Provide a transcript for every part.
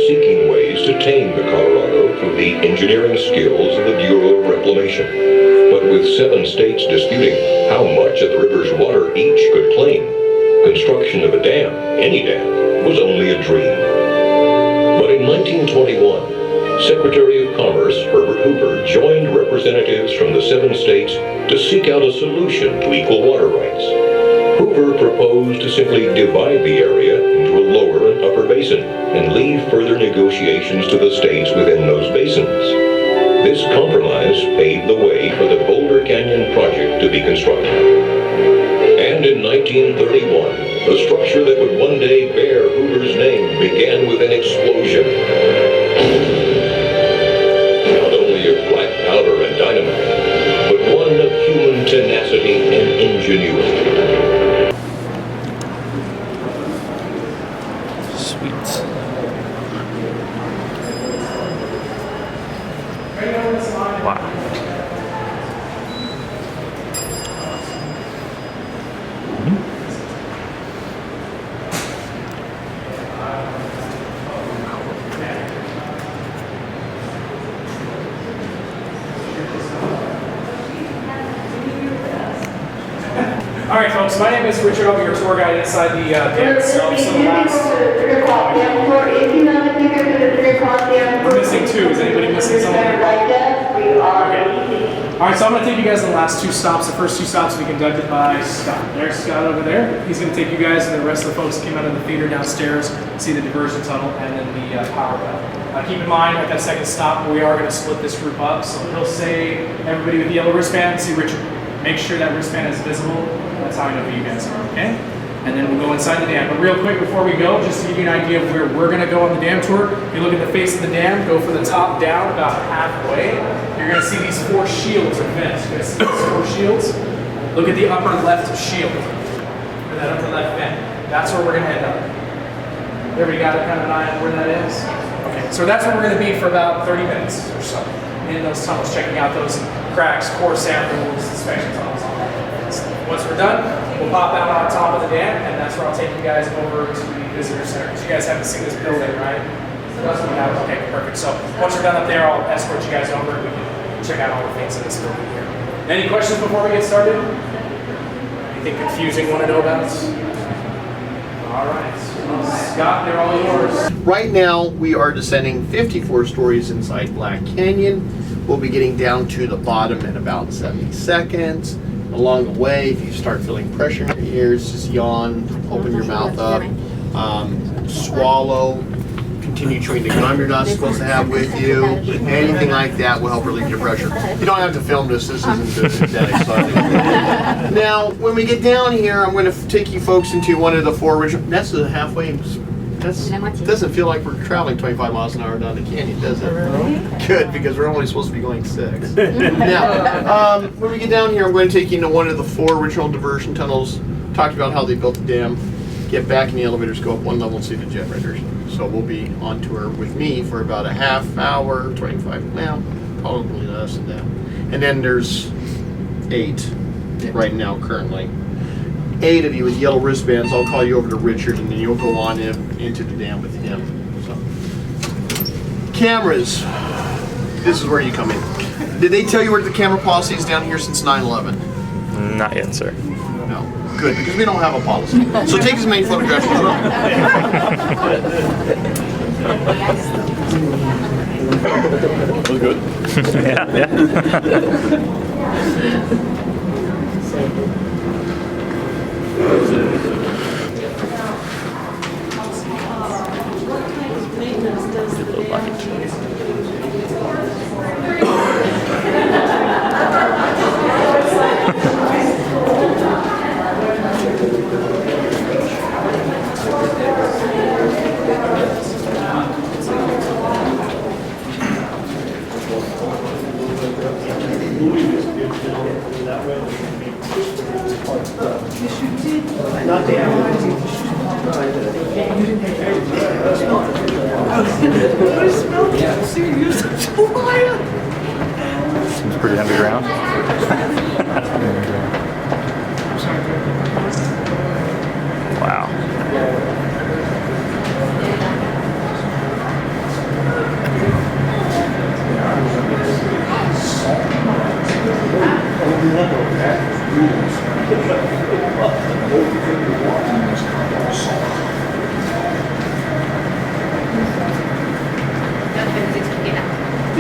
seeking ways to tame the Colorado through the engineering skills of the Bureau of Reclamation. But with 7 states disputing how much of the river's water each could claim, construction of a dam, any dam, was only a dream. But in 1921, Secretary of Commerce Herbert Hoover joined representatives from the 7 states to seek out a solution to equal water rights. Hoover proposed to simply divide the area into a lower and upper basin and leave further negotiations to the states within those basins. This compromise paved the way for the Boulder Canyon project to be constructed. And in 1931, the structure that would one day bear Hoover's name began with an explosion. Not only of black powder and dynamite, but one of human tenacity and ingenuity. Sweet. Wow. All right, folks, my name is Richard. I'll be your tour guide inside the dam itself. So we're missing 2. Is anybody missing something? Okay. All right, so I'm going to take you guys to the last 2 stops. The first 2 stops will be conducted by Scott. There's Scott over there. He's going to take you guys and the rest of the folks that came out of the theater downstairs, see the diversion tunnel, and then the power bell. Keep in mind, at that second stop, we are going to split this group up. So he'll say, everybody with the yellow wristband, see Richard. Make sure that wristband is visible. That's how I know who you guys are, okay? And then we'll go inside the dam. But real quick before we go, just to give you an idea of where we're going to go on the dam tour, if you look at the face of the dam, go from the top down about halfway. You're going to see these 4 shields or vents. You're going to see these 4 shields. Look at the upper left shield, or that upper left vent. That's where we're going to end up. Everybody got kind of an eye on where that is? Okay, so that's where we're going to be for about 30 minutes or so in those tunnels, checking out those cracks, core samples, inspection tunnels, all that. Once we're done, we'll pop out on top of the dam, and that's where I'll take you guys over to the visitor center. Because you guys haven't seen this building, right? That's what we have. Okay, perfect. So once we're done up there, I'll escort you guys over, and we can check out all the things in this building here. Any questions before we get started? Anything confusing you want to know about? All right. Well, Scott, they're all yours. Right now, we are descending 54 stories inside Black Canyon. We'll be getting down to the bottom in about 70 seconds. Along the way, if you start feeling pressure in your ears, just yawn, open your mouth up, swallow, continue chewing the gum you're not supposed to have with you. Anything like that will help relieve your pressure. You don't have to film this. This isn't synthetic. So now, when we get down here, I'm going to take you folks into one of the 4 original. That's the halfway. That doesn't feel like we're traveling 25 miles an hour down the canyon, does it? Good, because we're only supposed to be going 6. Now, when we get down here, I'm going to take you into one of the 4 original diversion tunnels. Talked about how they built the dam. Get back in the elevators, go up 1 level and see the generators. So we'll be on tour with me for about a half hour, 25, well, probably less than that. And then there's 8 right now currently. 8 of you with yellow wristbands. I'll call you over to Richard, and then you'll go on into the dam with him. So, cameras. This is where you come in. Did they tell you where the camera policy is down here since 9/11? Not yet, sir. No. Good, because we don't have a policy. So take as many photographs as you want. Was good? yeah. Seems pretty underground. Wow.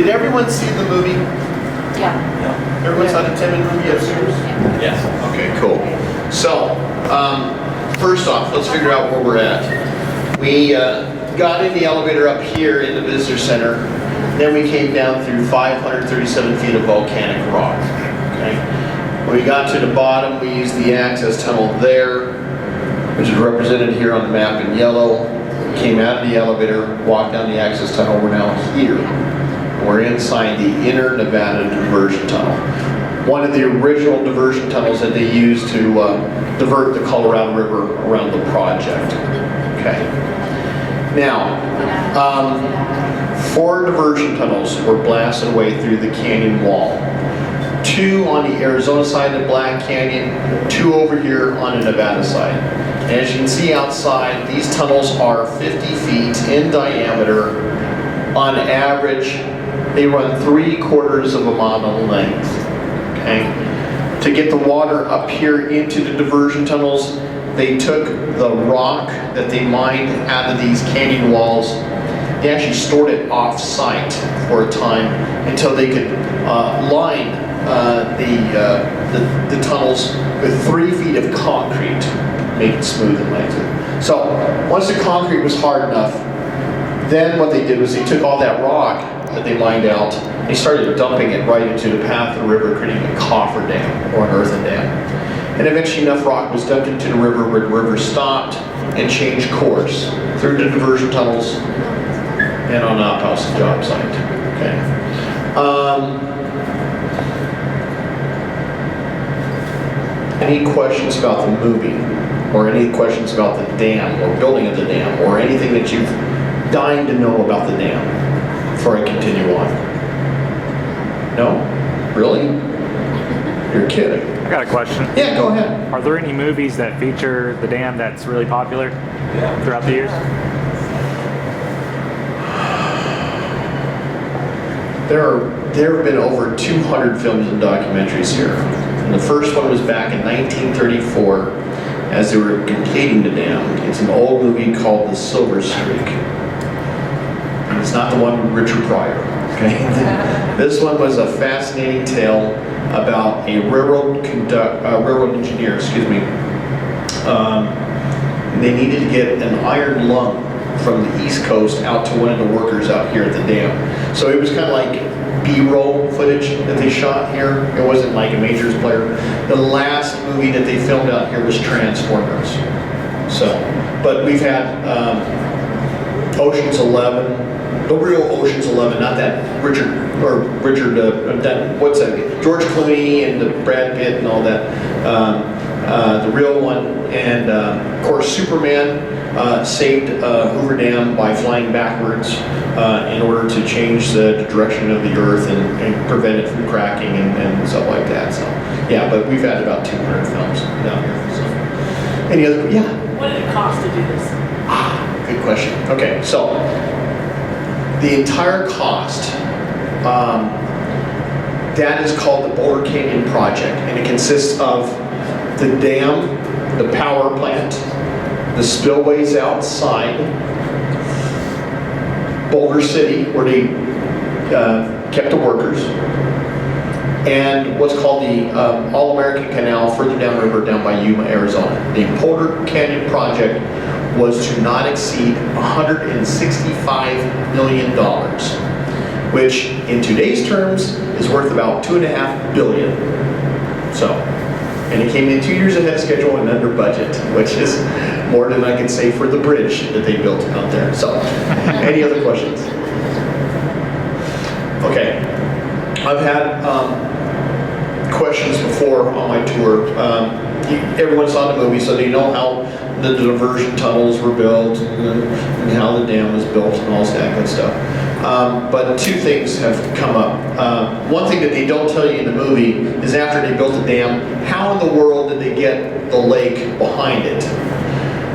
Did everyone see the movie? Yeah. Everyone saw the 10-minute movie upstairs? Yes. Okay, cool. So, first off, let's figure out where we're at. We got in the elevator up here in the visitor center. Then we came down through 537 feet of volcanic rock. Okay. When we got to the bottom, we used the access tunnel there, which is represented here on the map in yellow. We came out of the elevator, walked down the access tunnel. We're now here. We're inside the Inner Nevada Diversion Tunnel. One of the original diversion tunnels that they used to divert the Colorado River around the project. Okay. Now, 4 diversion tunnels were blasted away through the canyon wall. 2 on the Arizona side of Black Canyon, 2 over here on the Nevada side. And as you can see outside, these tunnels are 50 feet in diameter. On average, they run 3/4 of a mile in length. Okay? To get the water up here into the diversion tunnels, they took the rock that they mined out of these canyon walls. They actually stored it off-site for a time until they could line the tunnels with 3 feet of concrete, make it smooth and lengthen. So once the concrete was hard enough, then what they did was they took all that rock that they mined out, they started dumping it right into the path of the river, creating a coffer dam or an earthen dam. And eventually enough rock was dumped into the river where the river stopped and changed course through the diversion tunnels and on up house and job site. Okay. Any questions about the movie, or any questions about the dam, or building of the dam, or anything that you've dying to know about the dam before I continue on? No? Really? You're kidding. I got a question. Yeah, go ahead. Are there any movies that feature the dam that's really popular throughout the years? There have been over 200 films and documentaries here. And the first one was back in 1934 as they were completing the dam. It's an old movie called The Silver Streak. And it's not the one with Richard Pryor. Okay? This one was a fascinating tale about a railroad engineer, they needed to get an iron lung from the East Coast out to one of the workers out here at the dam. So it was kind of like B-roll footage that they shot here. It wasn't like a majors player. The last movie that they filmed out here was Transformers. So, but we've had Ocean's 11, the real Ocean's 11, not that what's that? George Clooney and the Brad Pitt and all that. The real one, and of course Superman saved Hoover Dam by flying backwards in order to change the direction of the Earth and prevent it from cracking and stuff like that. So yeah, but we've had about 200 films down here. So any other? Yeah. What did it cost to do this? Good question. Okay, so the entire cost. That is called the Boulder Canyon Project, and it consists of the dam, the power plant, the spillways outside, Boulder City, where they kept the workers, and what's called the All-American Canal further downriver down by Yuma, Arizona. The Boulder Canyon Project was to not exceed $165 million, which in today's terms is worth about $2.5 billion. So, and it came in 2 years ahead of schedule and under budget, which is more than I can say for the bridge that they built out there. So, any other questions? Okay, I've had questions before on my tour. Everyone saw the movie, so they know how the diversion tunnels were built and how the dam was built and all that good stuff. But 2 things have come up. One thing that they don't tell you in the movie is after they built the dam, how in the world did they get the lake behind it?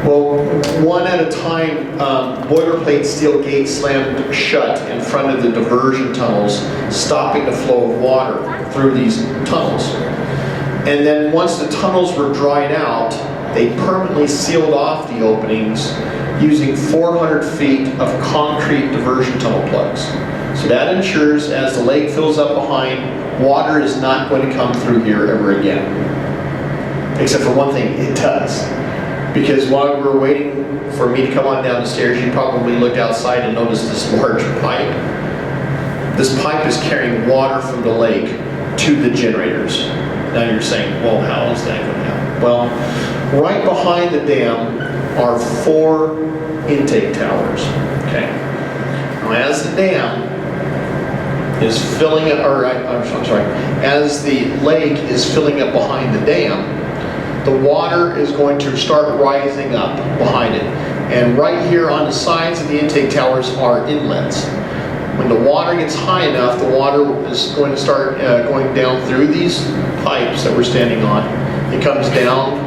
Well, one at a time, boilerplate steel gates slammed shut in front of the diversion tunnels, stopping the flow of water through these tunnels. And then once the tunnels were dried out, they permanently sealed off the openings using 400 feet of concrete diversion tunnel plugs. So that ensures as the lake fills up behind, water is not going to come through here ever again. Except for one thing, it does. Because while we were waiting for me to come on down the stairs, you probably looked outside and noticed this large pipe. This pipe is carrying water from the lake to the generators. Now you're saying, well, how is that going to happen? Well, right behind the dam are 4 intake towers. Okay. Now, as the dam is filling up, I'm sorry, as the lake is filling up behind the dam, the water is going to start rising up behind it. And right here on the sides of the intake towers are inlets. When the water gets high enough, the water is going to start going down through these pipes that we're standing on. It comes down.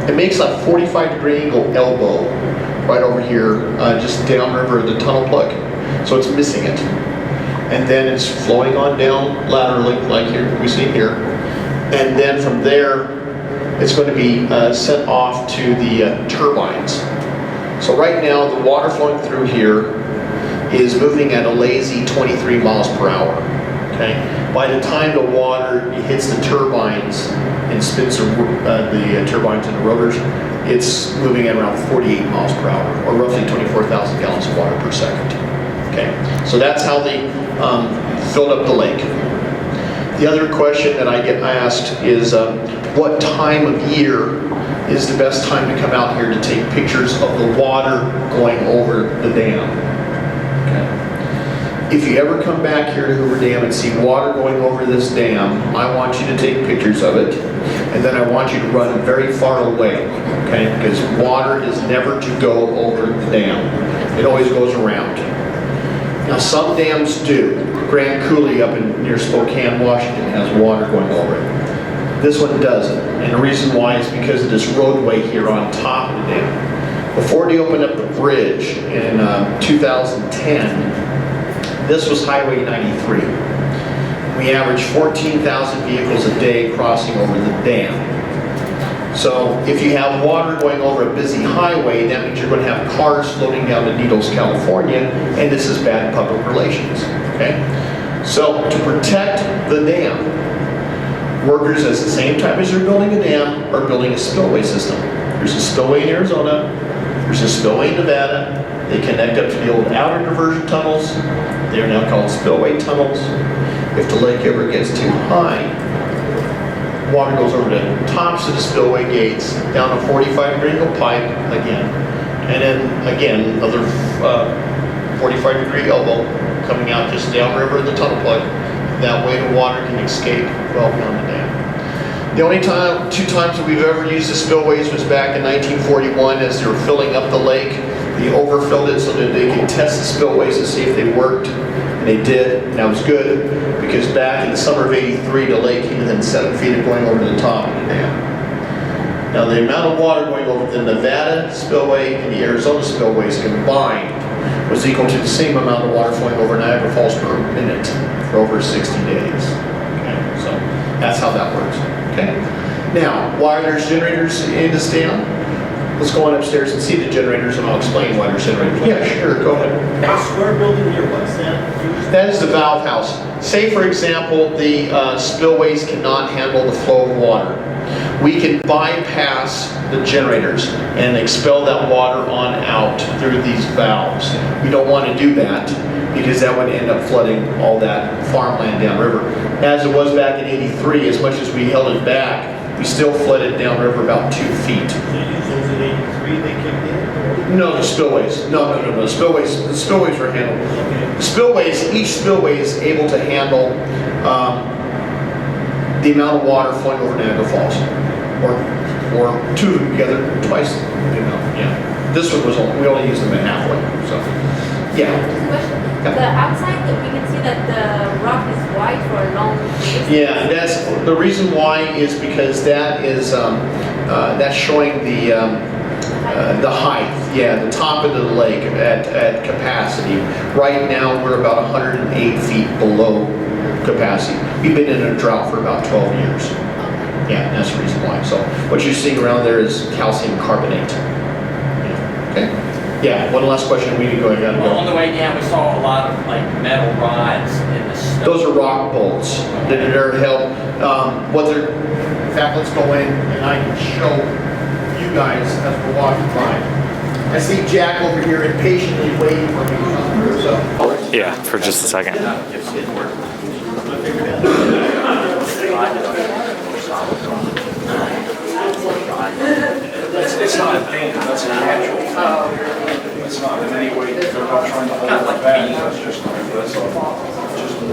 It makes like a 45-degree angle elbow right over here, just downriver of the tunnel plug. So it's missing it. And then it's flowing on down laterally, like here we see here. And then from there, it's going to be sent off to the turbines. So right now, the water flowing through here is moving at a lazy 23 miles per hour. Okay. By the time the water hits the turbines and spins the turbines and the rotors, it's moving at around 48 miles per hour, or roughly 24,000 gallons of water per second. Okay. So that's how they filled up the lake. The other question that I get asked is, what time of year is the best time to come out here to take pictures of the water going over the dam? Okay. If you ever come back here to Hoover Dam and see water going over this dam, I want you to take pictures of it, and then I want you to run very far away, okay? Because water is never to go over the dam. It always goes around. Now some dams do. Grand Coulee up near Spokane, Washington has water going over it. This one doesn't. And the reason why is because of this roadway here on top of the dam. Before they opened up the bridge in 2010, this was Highway 93. We averaged 14,000 vehicles a day crossing over the dam. So if you have water going over a busy highway, that means you're going to have cars floating down to Needles, California, and this is bad public relations. Okay? So to protect the dam, workers at the same time as they're building a dam are building a spillway system. There's a spillway in Arizona, there's a spillway in Nevada. They connect up to the old outer diversion tunnels. They are now called spillway tunnels. If the lake ever gets too high, water goes over the tops of the spillway gates, down a 45-degree angle pipe again, and then again another 45-degree elbow coming out just downriver of the tunnel plug. That way the water can escape well beyond the dam. The only two times that we've ever used the spillways was back in 1941 as they were filling up the lake. They overfilled it so that they could test the spillways to see if they worked. And they did, and that was good, because back in the summer of '83, the lake hit within 7 feet of going over the top of the dam. Now the amount of water going over the Nevada spillway and the Arizona spillways combined was equal to the same amount of water flowing over Niagara Falls per minute for over 60 days. Okay, so that's how that works. Okay. Now, why there's generators in this dam? Let's go on upstairs and see the generators, and I'll explain why there's generators. Yeah, sure, go ahead. That square building here, what's that? That is the valve house. Say, for example, the spillways cannot handle the flow of water. We can bypass the generators and expel that water on out through these valves. We don't want to do that because that would end up flooding all that farmland downriver. As it was back in '83, as much as we held it back, we still flooded downriver about 2 feet. So you use those in '83, they kicked in? No, the spillways. No. The spillways were handled. Okay. Spillways, each spillway is able to handle the amount of water flowing over Niagara Falls, or two of them together, twice the amount. Yeah. This one was we only used them at halfway. So, yeah. Question. Yeah. The outside, we can see that the rock is white for a long distance. Yeah, that's the reason why is because that is that's showing the height. Yeah, the top of the lake at capacity. Right now we're about 108 feet below capacity. We've been in a drought for about 12 years. Yeah, that's the reason why. So what you're seeing around there is calcium carbonate. Yeah. Okay. Yeah, one last question, we need to go, I gotta Well, on go. the way down, we saw a lot of like metal rods in the snow. Those are rock bolts that are held, what they're, in fact, let's go in and I can show you guys as we're walking by. I see Jack over here impatiently waiting for me to come through, so. Yeah, for just a second. It's not a paint, that's a natural. It's not in any way, they're not trying to hold it back, that's just, that's all. Just a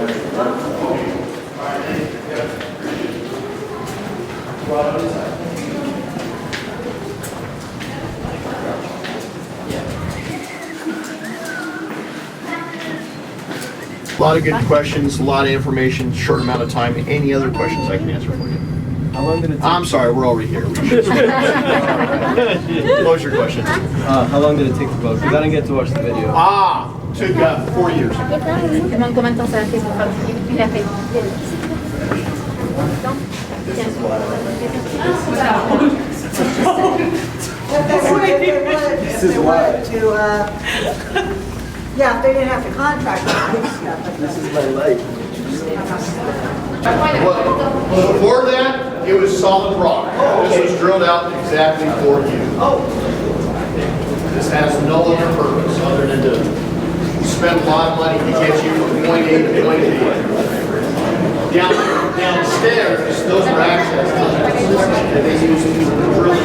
A lot of good questions, a lot of information, short amount of time. Any other questions I can answer for you? How long did it take? I'm sorry, we're already here. What was your question? How long did it take to vote? Because I didn't get to watch the video. Took 4 years. Demande combien de temps ça a fait pour faire depuis la fête. This is why. Yeah, if they didn't have to contract it. This is my life. Well, before that, it was solid rock. This was drilled out exactly for you. This has no other purpose other than to spend a lot of money to get you from point A to point B. Downstairs, those are access tunnels that they use to drill.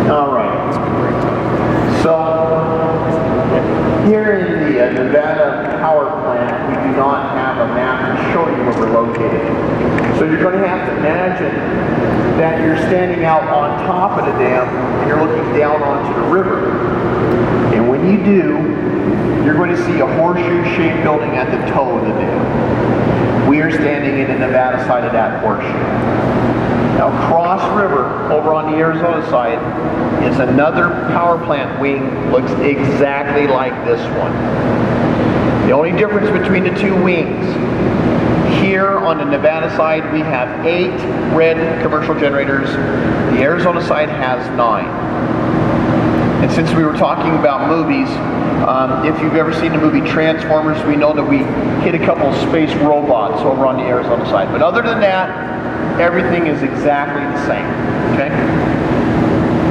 All right. So here in the Nevada power plant, we do not have a map to show you where we're located. So you're going to have to imagine that you're standing out on top of the dam and you're looking down onto the river. And when you do, you're going to see a horseshoe-shaped building at the toe of the dam. We are standing in the Nevada side of that horseshoe. Now, cross river, over on the Arizona side, is another power plant wing, looks exactly like this one. The only difference between the two wings, here on the Nevada side, we have 8 red commercial generators. The Arizona side has 9. And since we were talking about movies, if you've ever seen the movie Transformers, we know that we hit a couple space robots over on the Arizona side. But other than that, everything is exactly the same, okay?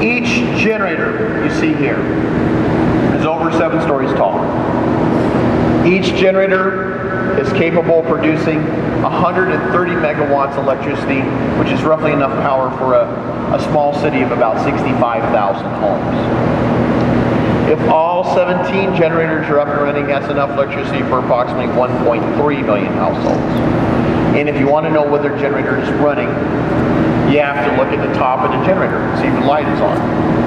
Each generator you see here is over 7 stories tall. Each generator is capable of producing 130 megawatts of electricity, which is roughly enough power for a small city of about 65,000 homes. If all 17 generators are up and running, that's enough electricity for approximately 1.3 million households. And if you want to know whether a generator is running, you have to look at the top of the generator and see if the light is on.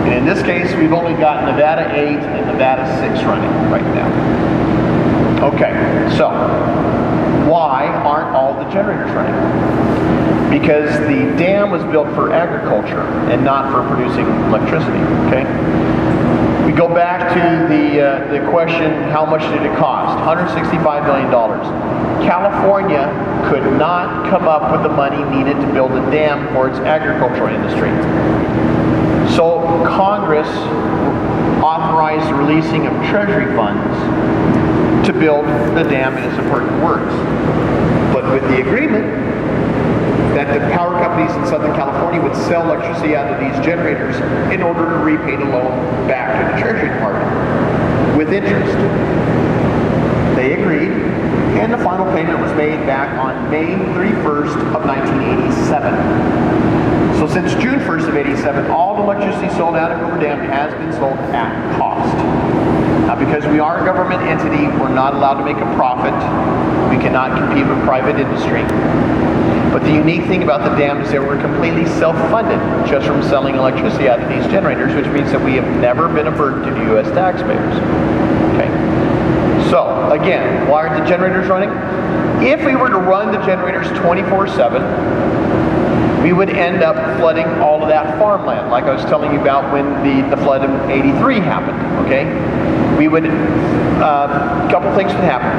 And in this case, we've only got Nevada 8 and Nevada 6 running right now. Okay, so why aren't all the generators running? Because the dam was built for agriculture and not for producing electricity, okay? We go back to the question, how much did it cost? $165 million. California could not come up with the money needed to build a dam for its agricultural industry. So Congress authorized the releasing of treasury funds to build the dam in its important works. But with the agreement that the power companies in Southern California would sell electricity out of these generators in order to repay the loan back to the Treasury Department with interest. They agreed, and the final payment was made back on May 31st of 1987. So since June 1st of 87, all the electricity sold out of Hoover Dam has been sold at cost. Now, because we are a government entity, we're not allowed to make a profit. We cannot compete with private industry. But the unique thing about the dam is that we're completely self-funded just from selling electricity out of these generators, which means that we have never been a burden to the U.S. taxpayers. Okay. So, again, why aren't the generators running? If we were to run the generators 24/7, we would end up flooding all of that farmland, like I was telling you about when the flood in '83 happened, okay? We would, a couple things would happen.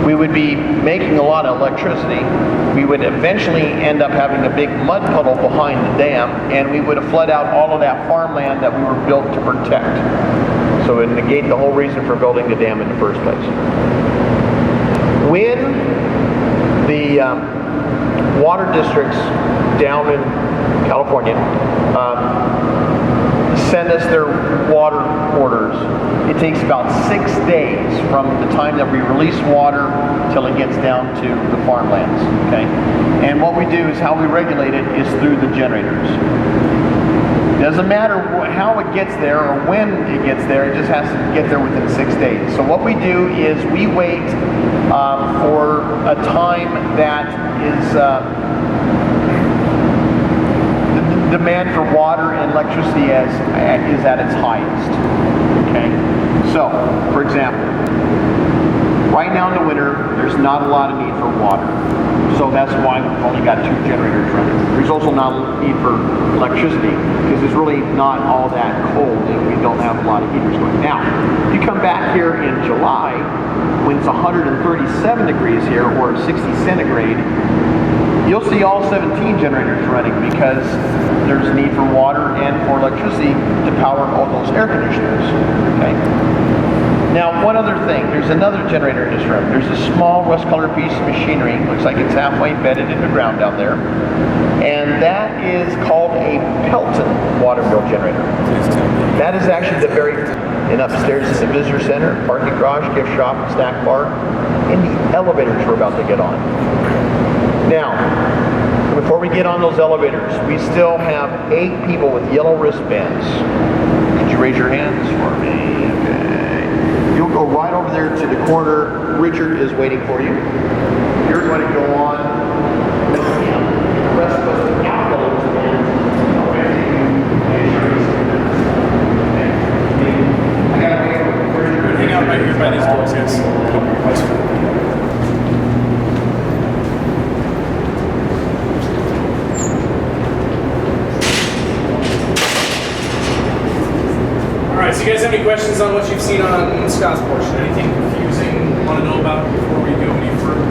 We would be making a lot of electricity. We would eventually end up having a big mud puddle behind the dam, and we would have flooded out all of that farmland that we were built to protect. So it would negate the whole reason for building the dam in the first place. When the water districts down in California send us their water orders, it takes about 6 days from the time that we release water till it gets down to the farmlands, okay? And what we do is how we regulate it is through the generators. Doesn't matter how it gets there or when it gets there, it just has to get there within 6 days. So what we do is we wait for a time that is the demand for water and electricity is at its highest. Okay? So, for example, right now in the winter, there's not a lot of need for water. So that's why we've only got 2 generators running. There's also not a need for electricity because it's really not all that cold and we don't have a lot of heaters going. Now, you come back here in July when it's 137 degrees here or 60 centigrade, you'll see all 17 generators running because there's a need for water and for electricity to power all those air conditioners. Okay? Now, one other thing, there's another generator in this room. There's a small rust-colored piece of machinery. Looks like it's halfway embedded in the ground down there. And that is called a Pelton water bill generator. That is actually the very, and upstairs is the visitor center, parking garage, gift shop, snack bar, and the elevators we're about to get on. Now, before we get on those elevators, we still have 8 people with yellow wristbands. Could you raise your hands for me? Okay. You'll go right over there to the corner. Richard is waiting for you. You're going to go on with him. The rest of us without yellow wristbands. I got to wait. Hang out right here by these doors, guys. So you guys have any questions on what you've seen on Scott's portion? Anything confusing you want to know about before we go any further?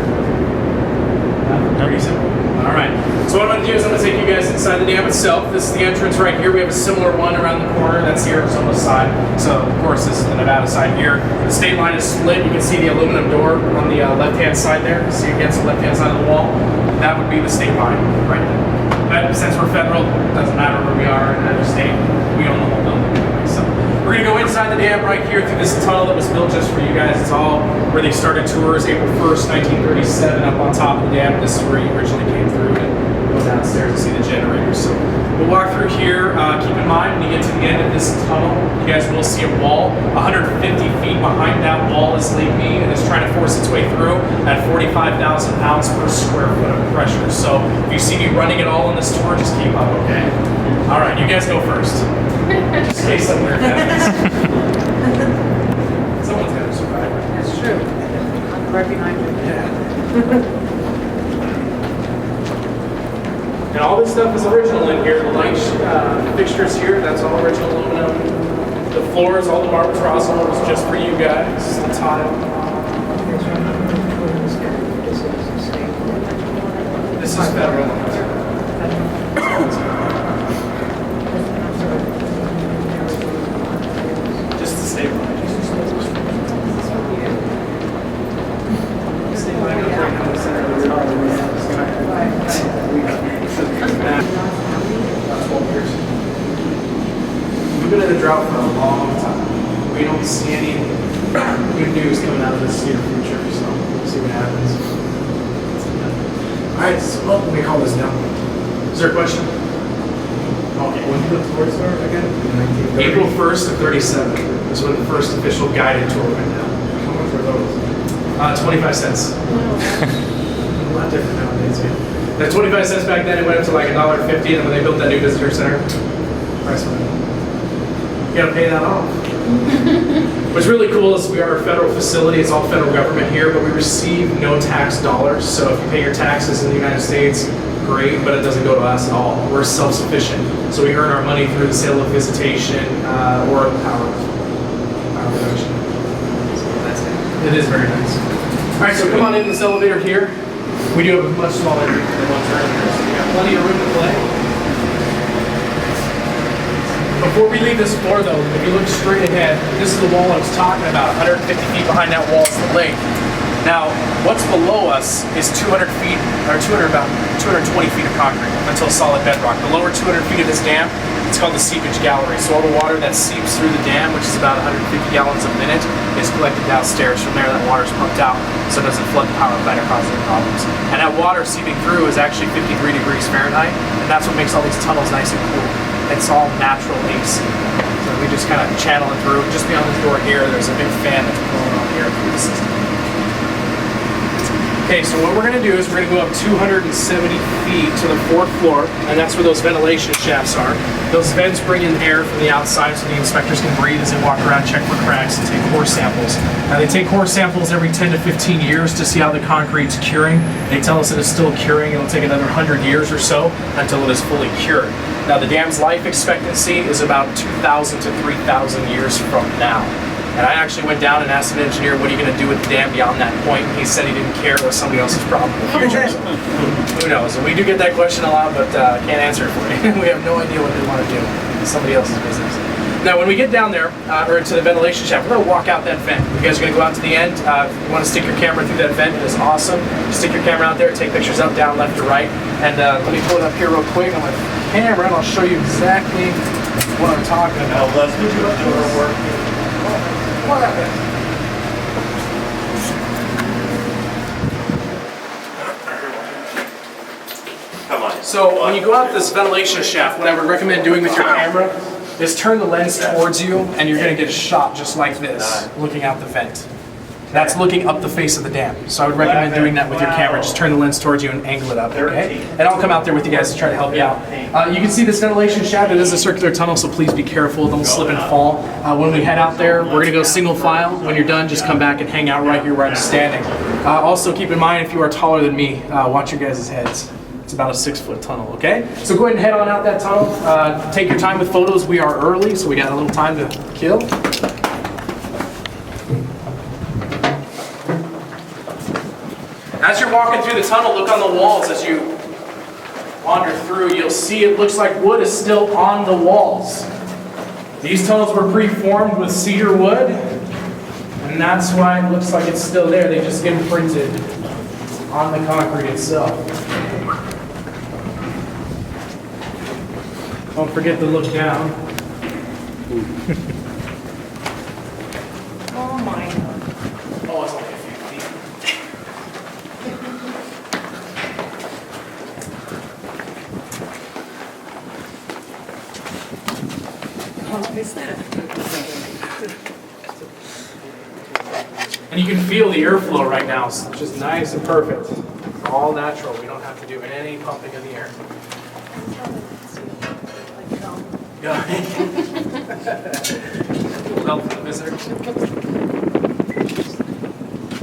Pretty simple. All right. So what I'm going to do is I'm going to take you guys inside the dam itself. This is the entrance right here. We have a similar one around the corner. That's the Arizona side. So of course this is the Nevada side here. The state line is split. You can see the aluminum door on the left-hand side there. See against the left-hand side of the wall. That would be the state line right there. But since we're federal, it doesn't matter where we are in every state. We own the whole building anyway. So we're going to go inside the dam right here through this tunnel that was built just for you guys. It's all where they started tours April 1st, 1937 up on top of the dam. This is where you originally came through and go downstairs to see the generators. So we'll walk through here. Keep in mind when you get to the end of this tunnel, you guys will see a wall. 150 feet behind that wall is Lake Mead and it's trying to force its way through at 45,000 pounds per square foot of pressure. So if you see me running at all on this tour, just keep up, okay? All right, you guys go first. Just in case something weird happens. Someone's got to survive. That's true. Right behind you. Yeah. And all this stuff is original in here. The light fixtures here, that's all original aluminum. The floors, all the marble terrazzo was just for you guys. The tile. This is federal. Just the state line. State line goes right down the center of the tower. About 12 years. We've been in a drought for a long time. We don't see any good news coming out of this near future, so we'll see what happens. Alright, so let me call this down. Is there a question? Okay. When did the tour start again? April 1st of 37 is when the first official guided tour went down. How much were those? 25 cents. A lot different nowadays, yeah. The 25 cents back then, it went up to like $1.50, and then when they built that new visitor center, price went up. You gotta pay that off. What's really cool is we are a federal facility. It's all federal government here, but we receive no tax dollars. So if you pay your taxes in the United States, great, but it doesn't go to us at all. We're self-sufficient. So we earn our money through the sale of visitation or power production. So that's it. It is very nice. All right, so come on in this elevator here. We do have a much smaller room than one turn here, so we have plenty of room to play. Before we leave this floor though, if you look straight ahead, this is the wall I was talking about. 150 feet behind that wall is the lake. Now, what's below us is 200 feet, or about 220 feet of concrete until solid bedrock. The lower 200 feet of this dam, it's called the seepage gallery. So all the water that seeps through the dam, which is about 150 gallons a minute, is collected downstairs. From there, that water is pumped out so it doesn't flood the power plant or cause any problems. And that water seeping through is actually 53 degrees Fahrenheit, and that's what makes all these tunnels nice and cool. It's all natural AC. So we just kind of channel it through. Just beyond this door here, there's a big fan that's blowing on air through the system. Okay, so what we're going to do is we're going to go up 270 feet to the 4th floor, and that's where those ventilation shafts are. Those vents bring in air from the outside so the inspectors can breathe as they walk around, check for cracks, and take core samples. Now they take core samples every 10 to 15 years to see how the concrete's curing. They tell us it is still curing. It'll take another 100 years or so until it is fully cured. Now the dam's life expectancy is about 2,000 to 3,000 years from now. And I actually went down and asked an engineer, what are you going to do with the dam beyond that point? He said he didn't care. It was somebody else's problem in the future. So, who knows? And we do get that question a lot, but can't answer it for you. We have no idea what they want to do. It's somebody else's business. Now, when we get down there, or to the ventilation shaft, we're going to walk out that vent. You guys are going to go out to the end. If you want to stick your camera through that vent, it is awesome. Stick your camera out there, take pictures up, down, left, or right. And let me pull it up here real quick on my camera, and I'll show you exactly what I'm talking about. Let's do our work. Come on. So when you go out this ventilation shaft, what I would recommend doing with your camera is turn the lens towards you, and you're going to get a shot just like this, looking out the vent. That's looking up the face of the dam. So I would recommend doing that with your camera. Just turn the lens towards you and angle it up, okay? And I'll come out there with you guys to try to help you out. You can see this ventilation shaft. It is a circular tunnel, so please be careful. Don't slip and fall. When we head out there, we're gonna go single file. When you're done, just come back and hang out right here where I'm standing. Also keep in mind, if you are taller than me, watch your guys' heads. It's about a 6-foot tunnel, okay? So go ahead and head on out that tunnel. Take your time with photos. We are early, so we got a little time to kill. As you're walking through the tunnel, look on the walls as you wander through. You'll see it looks like wood is still on the walls. These tunnels were pre-formed with cedar wood, and that's why it looks like it's still there. They just imprinted on the concrete itself. Don't forget to look down. Oh my. Oh, it's only a few feet. What is that? And you can feel the airflow right now. It's just nice and perfect. It's all natural. We don't have to do any pumping of the air. Well, for the visitor.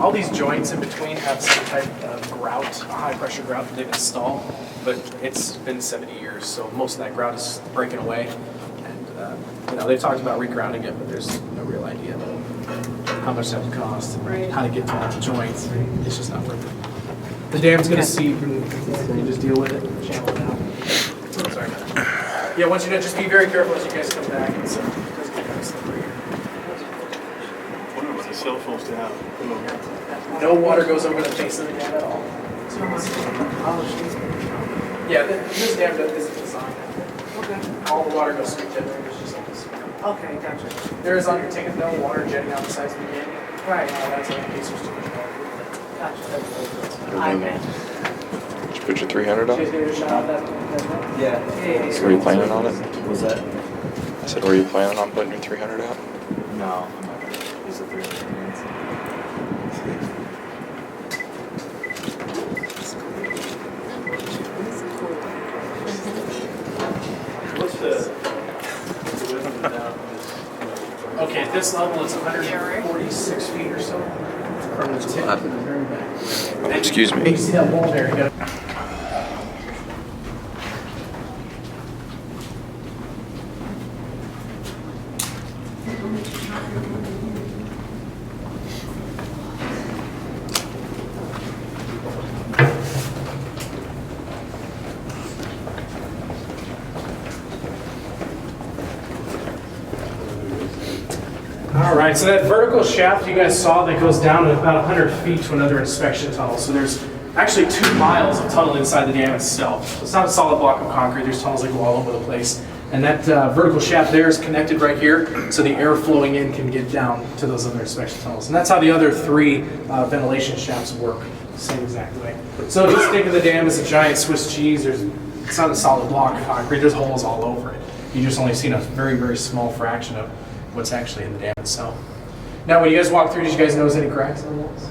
All these joints in between have some type of grout, a high pressure grout that they've installed, but it's been 70 years, so most of that grout is breaking away. And they've talked about regrounding it, but there's no real idea how much that would cost, and how to get to all the joints. It's just not worth it. The dam's gonna seep, and you just deal with it, channel it out. Sorry about that. Yeah, once you're done, just be very careful as you guys come back. It's doesn't get kind of slippery here. Wonder what the cell phones to have. No water goes over the face of the dam at all. Yeah, this dam isn't designed. Okay. All the water goes straight to there. It's just like this. Okay, gotcha. There is on your ticket no water jetting out the sides of the dam. Right. That's in case there's too much water. Gotcha. Did you put your 300 on? You guys get a shot at that? Yeah. So were you planning on it? Was that? I said, were you planning on putting your 300 out? No, I'm not gonna use the 300 hands. What's the width of the down? Okay, At this level, it's 146 feet or so from the tip to the very back. Excuse me. You see that wall there? You got All right, so that vertical shaft you guys saw that goes down at about 100 feet to another inspection tunnel. So there's actually 2 miles of tunnel inside the dam itself. So it's not a solid block of concrete. There's tunnels that go all over the place. And that vertical shaft there is connected right here, so the air flowing in can get down to those other inspection tunnels. And that's how the other 3 ventilation shafts work, same exact way. So just think of the dam as a giant Swiss cheese. It's not a solid block of concrete. There's holes all over it. You just only seen a very, very small fraction of what's actually in the dam itself. Now, when you guys walk through, did you guys notice any cracks on the walls?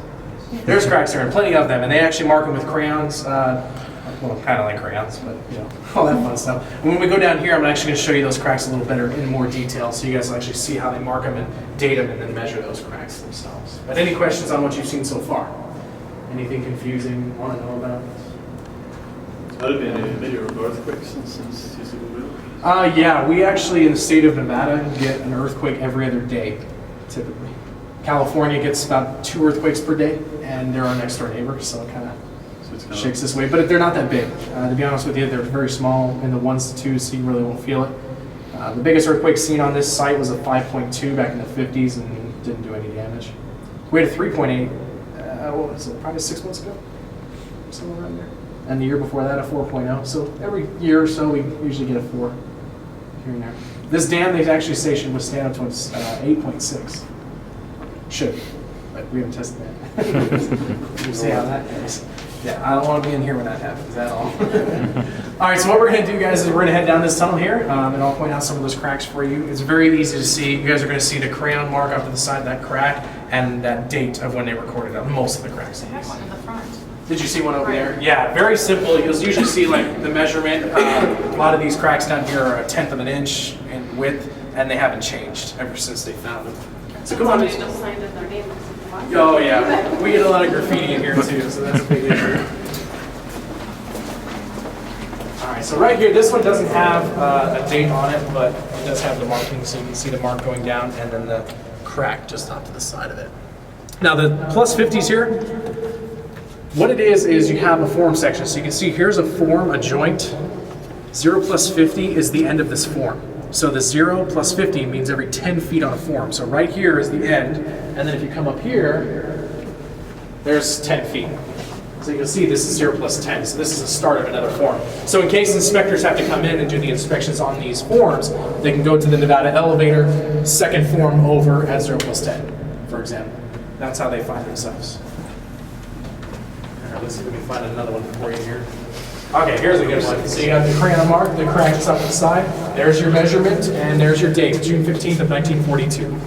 There's cracks there, and plenty of them, and they actually mark them with crayons. Well, kind of like crayons, but you know, all that fun stuff. And when we go down here, I'm actually going to show you those cracks a little better in more detail, so you guys will actually see how they mark them and date them, and then measure those cracks themselves. But any questions on what you've seen so far? Anything confusing you want to know about? Has there been a major earthquake since this built? Yeah, we actually in the state of Nevada get an earthquake every other day, typically. California gets about 2 earthquakes per day, and they're our next door neighbor, so it kind of shakes this way. But they're not that big. To be honest with you, they're very small, in the 1s to 2s, so you really won't feel it. The biggest earthquake seen on this site was a 5.2 back in the 50s and didn't do any damage. We had a 3.8, what was it, probably 6 months ago? Somewhere around there. And the year before that, a 4.0. So every year or so, we usually get a 4 here and there. This dam, they actually say, should withstand up to 8.6. Should, but we haven't tested that. We'll see how that goes. Yeah, I don't want to be in here when that happens at all. All right, so what we're going to do, guys, is we're going to head down this tunnel here, and I'll point out some of those cracks for you. It's very easy to see. You guys are going to see the crayon mark up to the side of that crack and that date of when they recorded on most of the cracks. I have one in the front. Did you see one over there? Yeah, very simple. You'll usually see like the measurement. A lot of these cracks down here are 1/10 of an inch in width, and they haven't changed ever since they found them. So come on. Somebody just signed in their name. Oh yeah, we get a lot of graffiti in here too, so that's a big issue. All right, so right here, this one doesn't have a date on it, but it does have the marking, so you can see the mark going down and then the crack just off to the side of it. Now the plus 50s here, what it is you have a form section. So you can see here's a form, a joint. 0 plus 50 is the end of this form. So the 0 plus 50 means every 10 feet on a form. So right here is the end, and then if you come up here, there's 10 feet. So you can see this is 0 plus 10, so this is the start of another form. So in case inspectors have to come in and do the inspections on these forms, they can go to the Nevada elevator, second form over at 0 plus 10, for example. That's how they find themselves. All right, let's see if we can find another one for you here. Okay, here's a good one. So you got the crayon mark, the crack is up the side. There's your measurement, and there's your date, June 15th of 1942.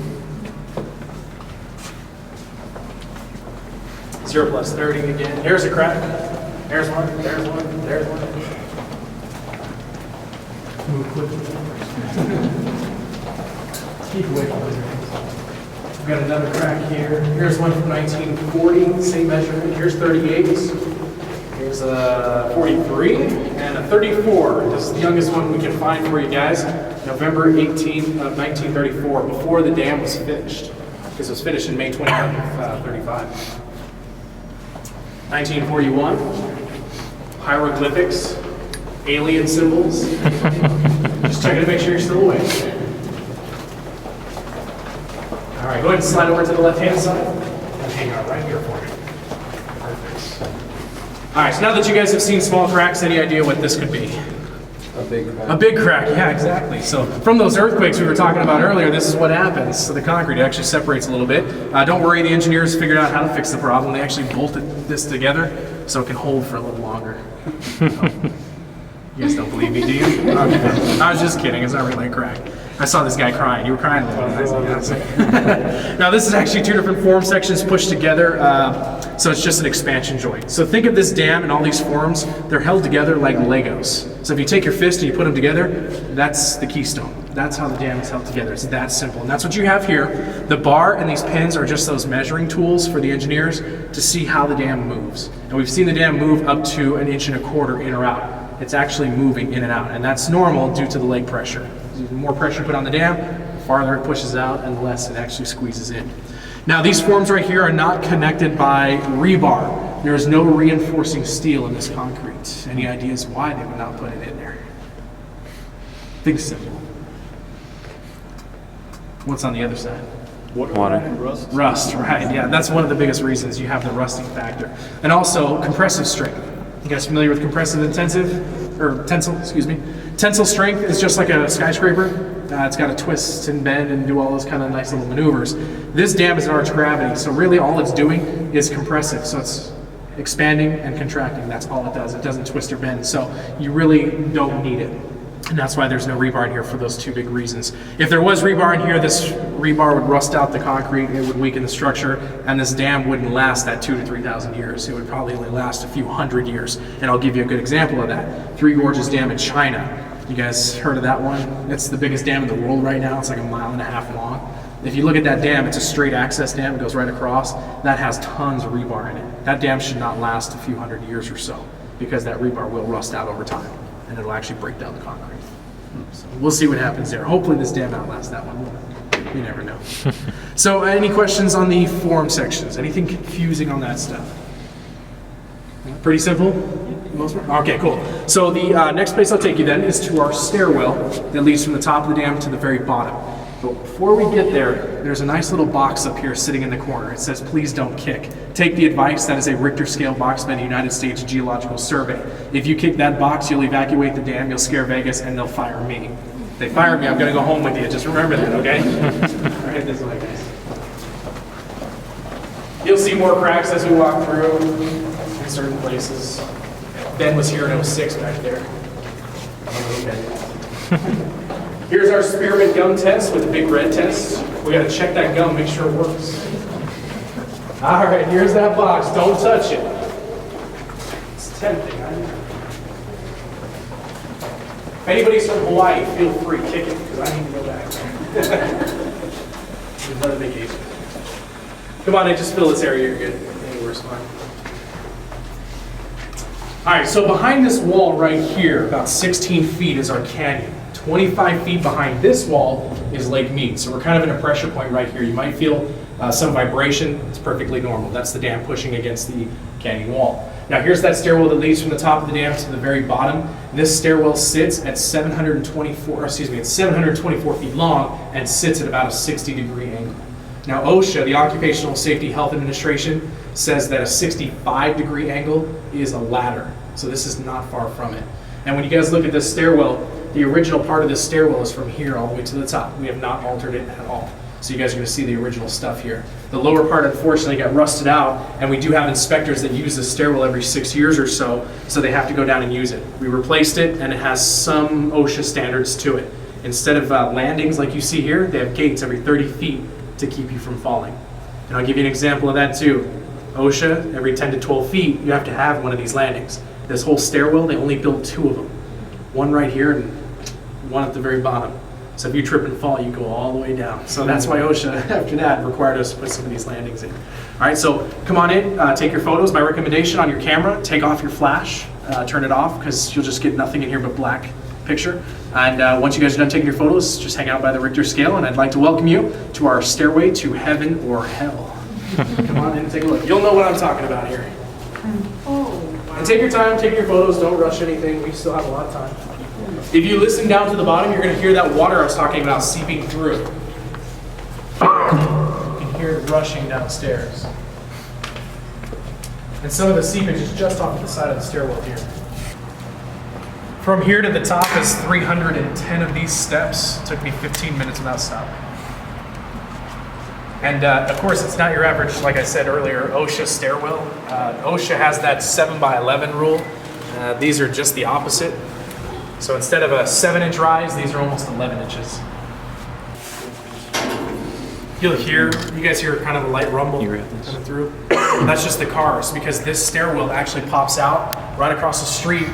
0 plus 30 again. Here's a crack. There's one, there's one, there's one. Move quickly. Keep away from those things. We've got another crack here. Here's one from 1940, same measurement. Here's 38. Here's a 43 and a 34. This is the youngest one we can find for you guys. November 18th of 1934, before the dam was finished. Because it was finished in May 29th of 35. 1941, hieroglyphics, alien symbols. Just checking to make sure you're still awake. All right, go ahead and slide over to the left-hand side and hang out right here for me. Perfect. All right, so now that you guys have seen small cracks, any idea what this could be? A big crack. A big crack, yeah, exactly. So from those earthquakes we were talking about earlier, this is what happens. So the concrete actually separates a little bit. Don't worry, the engineers figured out how to fix the problem. They actually bolted this together so it can hold for a little longer. You guys don't believe me, do you? Okay. I was just kidding, it's not really a crack. I saw this guy crying. You were crying a little bit. Now this is actually two different form sections pushed together, so it's just an expansion joint. So think of this dam and all these forms, they're held together like Legos. So if you take your fist and you put them together, that's the keystone. That's how the dam is held together. It's that simple. And that's what you have here. The bar and these pins are just those measuring tools for the engineers to see how the dam moves. And we've seen the dam move up to 1.25 inches in or out. It's actually moving in and out, and that's normal due to the lake pressure. The more pressure put on the dam, the farther it pushes out and the less it actually squeezes in. Now these forms right here are not connected by rebar. There is no reinforcing steel in this concrete. Any ideas why they would not put it in there? Think simple. What's on the other side? Water. Rust. Rust, right, yeah, that's one of the biggest reasons you have the rusting factor. And also compressive strength. You guys familiar with compressive tensile, excuse me. Tensile strength is just like a skyscraper. It's got to twist and bend and do all those kind of nice little maneuvers. This dam is an arch gravity, so really all it's doing is compressive. So it's expanding and contracting, that's all it does. It doesn't twist or bend, so you really don't need it. And that's why there's no rebar in here for those two big reasons. If there was rebar in here, this rebar would rust out the concrete, it would weaken the structure, and this dam wouldn't last that 2,000 to 3,000 years. It would probably only last a few hundred years. And I'll give you a good example of that. Three Gorges Dam in China. You guys heard of that one? It's the biggest dam in the world right now. It's like 1.5 miles long. If you look at that dam, it's a straight access dam. It goes right across. That has tons of rebar in it. That dam should not last a few hundred years or so because that rebar will rust out over time and it'll actually break down the concrete. So we'll see what happens there. Hopefully this dam outlasts that one. You never know. So any questions on the form sections? Anything confusing on that stuff? Pretty simple? Most part? Okay, cool. So the next place I'll take you then is to our stairwell that leads from the top of the dam to the very bottom. But before we get there, there's a nice little box up here sitting in the corner. It says, please don't kick. Take the advice, that is a Richter scale box by the United States Geological Survey. If you kick that box, you'll evacuate the dam, you'll scare Vegas, and they'll fire me. If they fire me, I'm gonna go home with you. Just remember that, okay? All right, this way, guys. You'll see more cracks as we walk through in certain places. Ben was here in 06 back there. Here's our spearmint gum test with a big red test. We gotta check that gum, make sure it works. All right, here's that box. Don't touch it. It's tempting, I know. If anybody's from Hawaii, feel free, kick it, because I need to go back. Another vacation. Come on in, just fill this area, you're good. Anywhere's fine. All right, so behind this wall right here, about 16 feet is our canyon. 25 feet behind this wall is Lake Mead. So we're kind of in a pressure point right here. You might feel some vibration. It's perfectly normal. That's the dam pushing against the canyon wall. Now here's that stairwell that leads from the top of the dam to the very bottom. This stairwell sits at 724 feet long and sits at about a 60-degree angle. Now OSHA, the Occupational Safety Health Administration, says that a 65-degree angle is a ladder. So this is not far from it. And when you guys look at this stairwell, the original part of this stairwell is from here all the way to the top. We have not altered it at all. So you guys are going to see the original stuff here. The lower part unfortunately got rusted out, and we do have inspectors that use this stairwell every 6 years or so, so they have to go down and use it. We replaced it, and it has some OSHA standards to it. Instead of landings like you see here, they have gates every 30 feet to keep you from falling. And I'll give you an example of that too. OSHA, every 10 to 12 feet, you have to have one of these landings. This whole stairwell, they only built 2 of them. One right here and one at the very bottom. So if you trip and fall, you go all the way down. So that's why OSHA, after that, required us to put some of these landings in. All right, so come on in, take your photos. My recommendation on your camera, take off your flash, turn it off, because you'll just get nothing in here but black picture. And once you guys are done taking your photos, just hang out by the Richter scale, and I'd like to welcome you to our stairway to heaven or hell. Come on in and take a look. You'll know what I'm talking about here. And take your time, take your photos, don't rush anything. We still have a lot of time. If you listen down to the bottom, you're going to hear that water I was talking about seeping through. You can hear it rushing downstairs. And some of the seepage is just off the side of the stairwell here. From here to the top is 310 of these steps. It took me 15 minutes without stopping. And of course, it's not your average, like I said earlier, OSHA stairwell. OSHA has that 7x11 rule. These are just the opposite. So instead of a 7-inch rise, these are almost 11 inches. You'll hear, you guys hear kind of a light rumble coming through. That's just the cars, because this stairwell actually pops out right across the street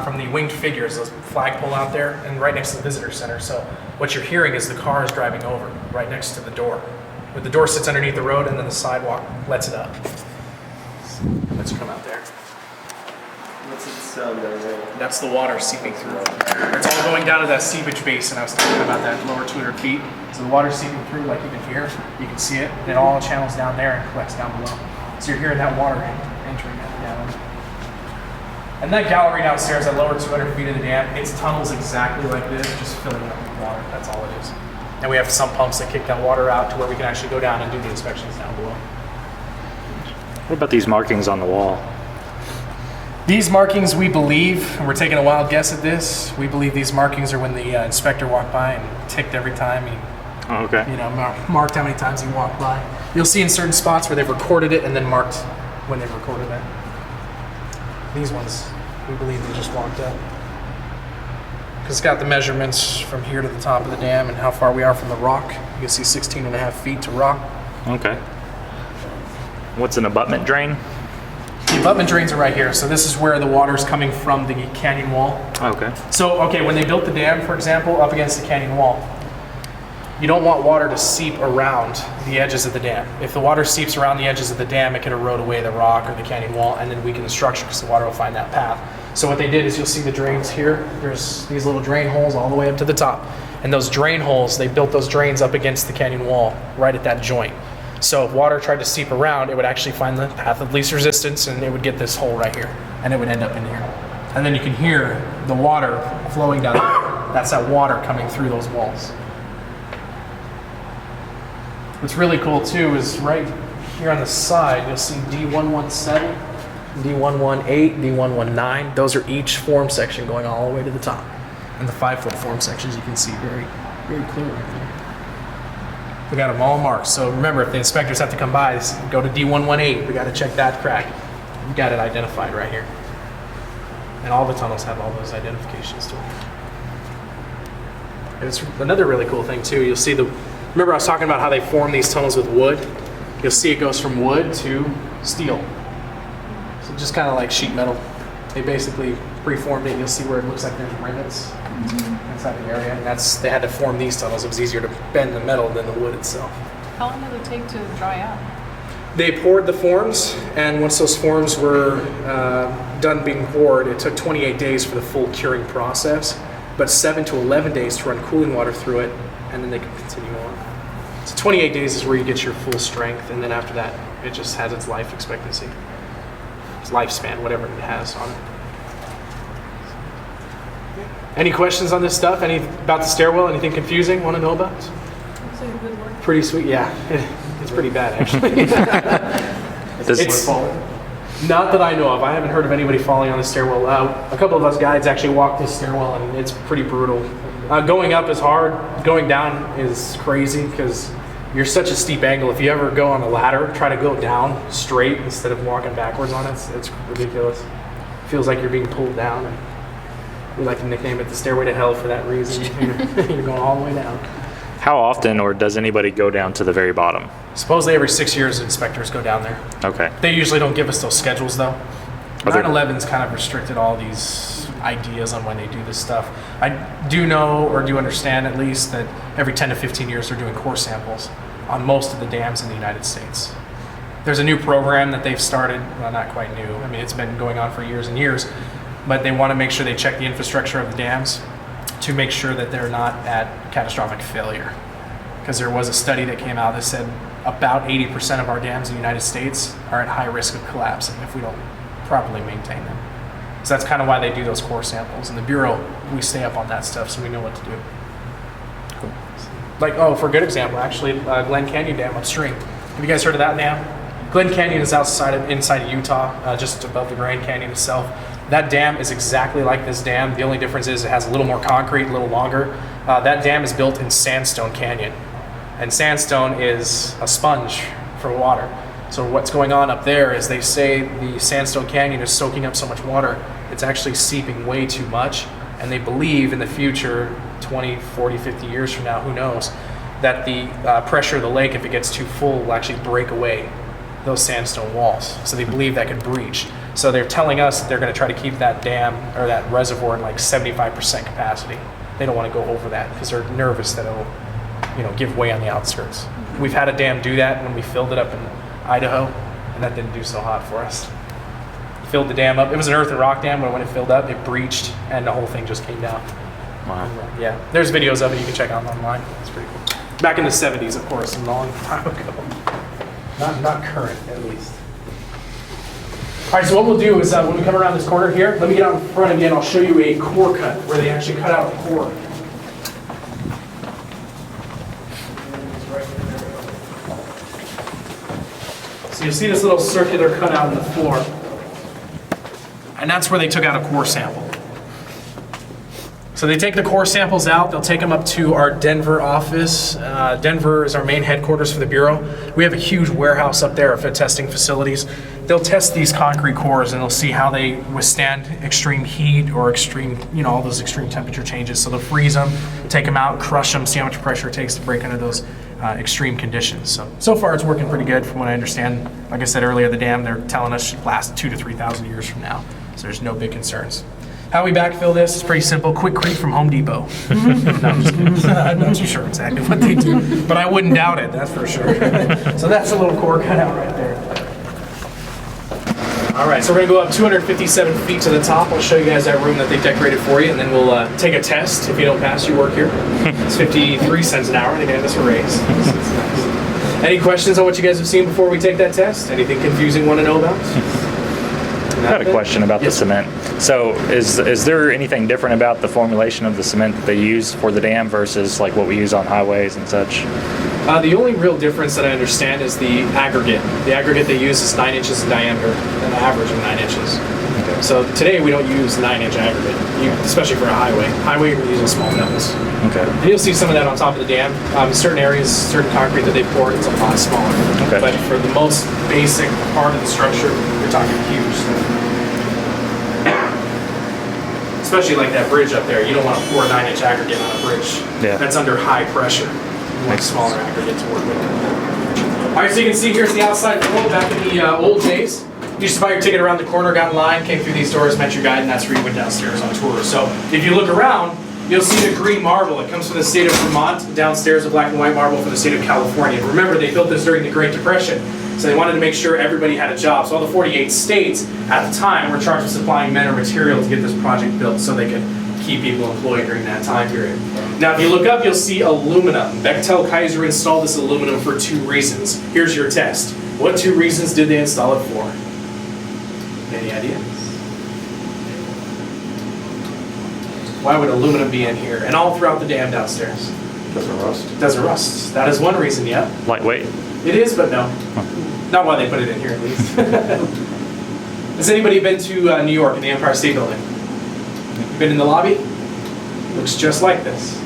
from the winged figures, those flagpole out there, and right next to the visitor center. So what you're hearing is the cars driving over right next to the door. But the door sits underneath the road, and then the sidewalk lets it up. Let's come out there. What's it sound down there? That's the water seeping through. It's all going down to that seepage basin I was talking about, that lower 200 feet. So the water's seeping through like you can hear. You can see it. And it all channels down there and collects down below. So you're hearing that water entering down. And that gallery downstairs, that lower 200 feet of the dam, it's tunnels exactly like this, just filling up with water. That's all it is. And we have sump pumps that kick that water out to where we can actually go down and do the inspections down below. What about these markings on the wall? These markings, we believe, and we're taking a wild guess at this, we believe these markings are when the inspector walked by and ticked every time he, marked how many times he walked by. You'll see in certain spots where they've recorded it and then marked when they've recorded it. These ones, we believe they just walked up. Because it's got the measurements from here to the top of the dam and how far we are from the rock. You can see 16.5 feet to rock. Okay. What's an abutment drain? The abutment drains are right here. So this is where the water's coming from the canyon wall. Okay. So, okay, when they built the dam, for example, up against the canyon wall, you don't want water to seep around the edges of the dam. If the water seeps around the edges of the dam, it can erode away the rock or the canyon wall and then weaken the structure because the water will find that path. So what they did is you'll see the drains here. There's these little drain holes all the way up to the top. And those drain holes, they built those drains up against the canyon wall right at that joint. So if water tried to seep around, it would actually find the path of least resistance and it would get this hole right here. And it would end up in here. And then you can hear the water flowing down there. That's that water coming through those walls. What's really cool too is right here on the side, you'll see D117, D118, D119. Those are each form section going all the way to the top. And the 5-foot form sections you can see very, very clear right there. We got them all marked. So remember, if the inspectors have to come by, go to D118. We got to check that crack. We got it identified right here. And all the tunnels have all those identifications to them. And it's another really cool thing too. You'll see remember I was talking about how they form these tunnels with wood? You'll see it goes from wood to steel. So just kind of like sheet metal. They basically preformed it. You'll see where it looks like there's rivets inside the area. And they had to form these tunnels. It was easier to bend the metal than the wood itself. How long did it take to dry out? They poured the forms, and once those forms were done being poured, it took 28 days for the full curing process, but 7 to 11 days to run cooling water through it, and then they could continue on. So 28 days is where you get your full strength, and then after that, it just has its life expectancy. Its lifespan, whatever it has on it. Any questions on this stuff? About the stairwell? Anything confusing? Want to know about? Pretty sweet, yeah. It's pretty bad, actually. Not that I know of. I haven't heard of anybody falling on the stairwell. A couple of us guides actually walked this stairwell, and it's pretty brutal. Going up is hard. Going down is crazy because you're such a steep angle. If you ever go on a ladder, try to go down straight instead of walking backwards on it. It's ridiculous. It feels like you're being pulled down. And we like to nickname it the Stairway to Hell for that reason. You're going all the way down. How often, or does anybody go down to the very bottom? Supposedly every 6 years, inspectors go down there. Okay. They usually don't give us those schedules, though. 9/11's kind of restricted all these ideas on when they do this stuff. I do know, or do understand at least, that every 10 to 15 years they're doing core samples on most of the dams in the United States. There's a new program that they've started, well, not quite new. I mean, it's been going on for years and years, but they want to make sure they check the infrastructure of the dams to make sure that they're not at catastrophic failure. Because there was a study that came out that said about 80% of our dams in the United States are at high risk of collapsing if we don't properly maintain them. So that's kind of why they do those core samples. In the Bureau, we stay up on that stuff so we know what to do. Cool. Like, for a good example, actually, Glen Canyon Dam upstream. Have you guys heard of that dam? Glen Canyon is inside of Utah, just above the Grand Canyon itself. That dam is exactly like this dam. The only difference is it has a little more concrete, a little longer. That dam is built in Sandstone Canyon. And sandstone is a sponge for water. So what's going on up there is they say the Sandstone Canyon is soaking up so much water, it's actually seeping way too much. And they believe in the future, 20, 40, 50 years from now, who knows, that the pressure of the lake, if it gets too full, will actually break away those sandstone walls. So they believe that could breach. So they're telling us that they're going to try to keep that dam or that reservoir in like 75% capacity. They don't want to go over that because they're nervous that it'll, give way on the outskirts. We've had a dam do that when we filled it up in Idaho, and that didn't do so hot for us. Filled the dam up. It was an earth and rock dam, but when it filled up, it breached, and the whole thing just came down. Wow. Yeah, there's videos of it you can check out online. It's pretty cool. Back in the 70s, of course, a long time ago. Not current, at least. All right, so what we'll do is when we come around this corner here, let me get out in front of you and I'll show you a core cut where they actually cut out the core. So you'll see this little circular cutout in the floor. And that's where they took out a core sample. So they take the core samples out, they'll take them up to our Denver office. Denver is our main headquarters for the Bureau. We have a huge warehouse up there of testing facilities. They'll test these concrete cores and they'll see how they withstand extreme heat or extreme, all those extreme temperature changes. So they'll freeze them, take them out, crush them, see how much pressure it takes to break under those extreme conditions. So far it's working pretty good from what I understand. Like I said earlier, the dam, they're telling us should last 2,000 to 3,000 years from now. So there's no big concerns. How we backfill this is pretty simple. Quick creep from Home Depot. No, I'm just kidding. I'm not too sure exactly what they do, but I wouldn't doubt it, that's for sure. So that's a little core cutout right there. All right, so we're gonna go up 257 feet to the top. I'll show you guys that room that they decorated for you, and then we'll take a test. If you don't pass, you work here. It's 53 cents an hour, and they're gonna give us a raise. So it's nice. Any questions on what you guys have seen before we take that test? Anything confusing you want to know about? I have a question about the cement. So is there anything different about the formulation of the cement that they use for the dam versus like what we use on highways and such? The only real difference that I understand is the aggregate. The aggregate they use is 9 inches in diameter, an average of 9 inches. Okay. So today we don't use 9-inch aggregate, especially for a highway. Highway we're using small pebbles. Okay. And you'll see some of that on top of the dam. Certain areas, certain concrete that they poured, it's a lot smaller. Okay. But for the most basic part of the structure, you're talking huge stuff. Especially like that bridge up there, you don't want to pour a 9-inch aggregate on a bridge. Yeah. That's under high pressure. You want smaller aggregate to work with. All right, so you can see here's the outside world back in the old days. You used to buy your ticket around the corner, got in line, came through these doors, met your guide, and that's where you went downstairs on tour. So if you look around, you'll see the green marble. It comes from the state of Vermont. Downstairs, the black and white marble from the state of California. Remember, they built this during the Great Depression. So they wanted to make sure everybody had a job. So all the 48 states at the time were charged with supplying men or material to get this project built so they could keep people employed during that time period. Now, if you look up, you'll see aluminum. Bechtel Kaiser installed this aluminum for 2 reasons. Here's your test. What 2 reasons did they install it for? Any idea? Why would aluminum be in here and all throughout the dam downstairs? Doesn't rust. Doesn't rust. That is one reason, yeah. Lightweight. It is, but no. Not why they put it in here, at least. Has anybody been to New York in the Empire State Building? Been in the lobby? Looks just like this.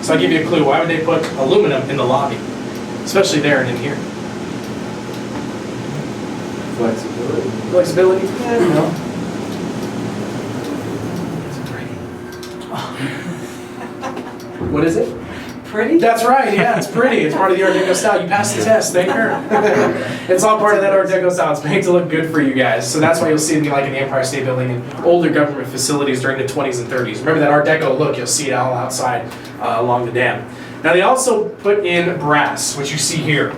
So I'll give you a clue. Why would they put aluminum in the lobby? Especially there and in here. Flexibility. Flexibility? Yeah, no. What is it? Pretty? That's right, yeah, it's pretty. It's part of the Art Deco style. You passed the test, thank her. It's all part of that Art Deco style. It's made to look good for you guys. So that's why you'll see it like in the Empire State Building and older government facilities during the 20s and 30s. Remember that Art Deco look, you'll see it all outside along the dam. Now they also put in brass, which you see here.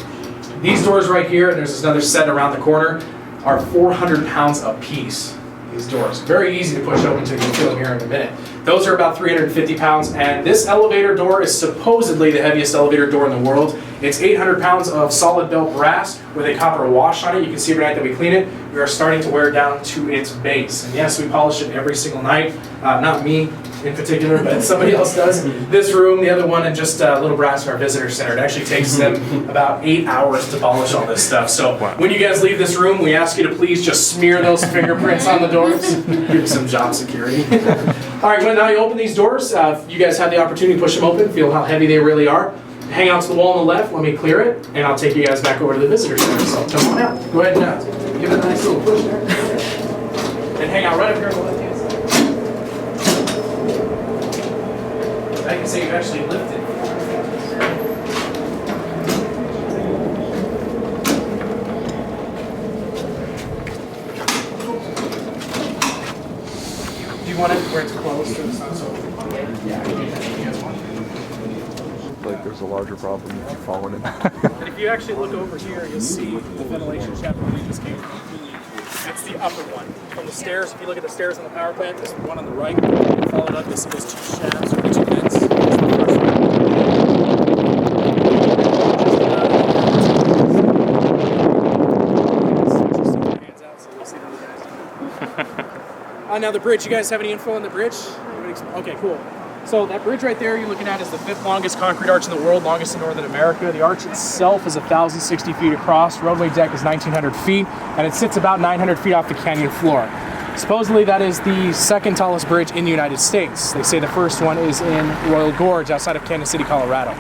These doors right here, and there's another set around the corner, are 400 pounds a piece. These doors. Very easy to push open until you feel them here in a minute. Those are about 350 pounds, and this elevator door is supposedly the heaviest elevator door in the world. It's 800 pounds of solid belt brass with a copper wash on it. You can see every night that we clean it, we are starting to wear it down to its base. And yes, we polish it every single night. Not me in particular, but somebody else does. This room, the other one, and just a little brass for our visitor center. It actually takes them about 8 hours to polish all this stuff. So when you guys leave this room, we ask you to please just smear those fingerprints on the doors. Give some job security. All right, well, now you open these doors. You guys have the opportunity to push them open, feel how heavy they really are. Hang out to the wall on the left, let me clear it, and I'll take you guys back over to the visitor center. So come on out. Go ahead and give it a nice little push there. And hang out right up here on the left-hand side. I can say you actually lifted. you want it where it's closed so it's not so... Yeah, Like there's a larger problem if you fall in it. and if you actually look over here, you'll see the ventilation shaft where we just came from. That's the upper one. From the stairs, if you look at the stairs on the power plant, there's one on the right. Follow it up, you'll see those two shafts or two vents. That's the first one. Now the bridge, you guys have any info on the bridge? Okay, cool. So that bridge right there you're looking at is the 5th longest concrete arch in the world, longest in Northern America. The arch itself is 1,060 feet across. Roadway deck is 1,900 feet, and it sits about 900 feet off the canyon floor. Supposedly that is the 2nd tallest bridge in the United States. They say the first one is in Royal Gorge outside of Kansas City, Colorado.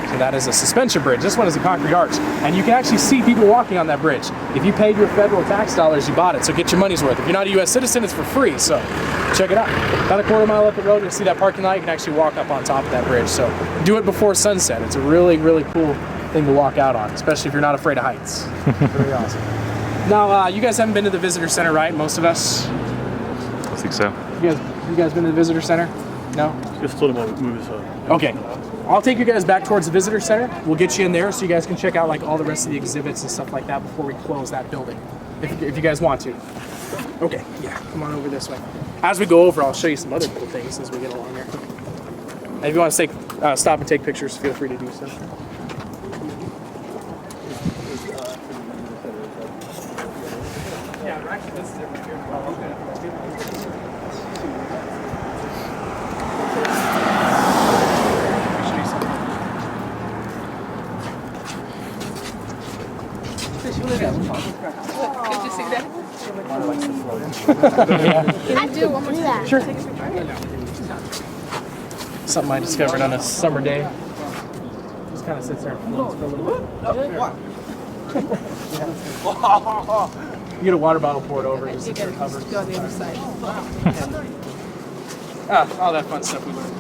So that is a suspension bridge. This one is a concrete arch. And you can actually see people walking on that bridge. If you paid your federal tax dollars, you bought it, so get your money's worth. If you're not a U.S. citizen, it's for free, so check it out. About a quarter mile up the road, you'll see that parking lot. You can actually walk up on top of that bridge. So do it before sunset. It's a really, really cool thing to walk out on, especially if you're not afraid of heights. Very awesome. Now, you guys haven't been to the visitor center, right? Most of us? I think so. You guys been to the visitor center? No? Just told him I'll move his phone. Okay. I'll take you guys back towards the visitor center. We'll get you in there so you guys can check out like all the rest of the exhibits and stuff like that before we close that building, if you guys want to. Okay, yeah, come on over this way. As we go over, I'll show you some other cool things as we get along here. And if you want to stop and take pictures, feel free to do so. Yeah, actually, this is it right here. Did you see that? Can I do one more time? Sure. Something I discovered on a summer day. Just kind of sits there and floats for a little bit. You get a water bottle poured over. Just You gotta cover. go on the other side. All that fun stuff we learned.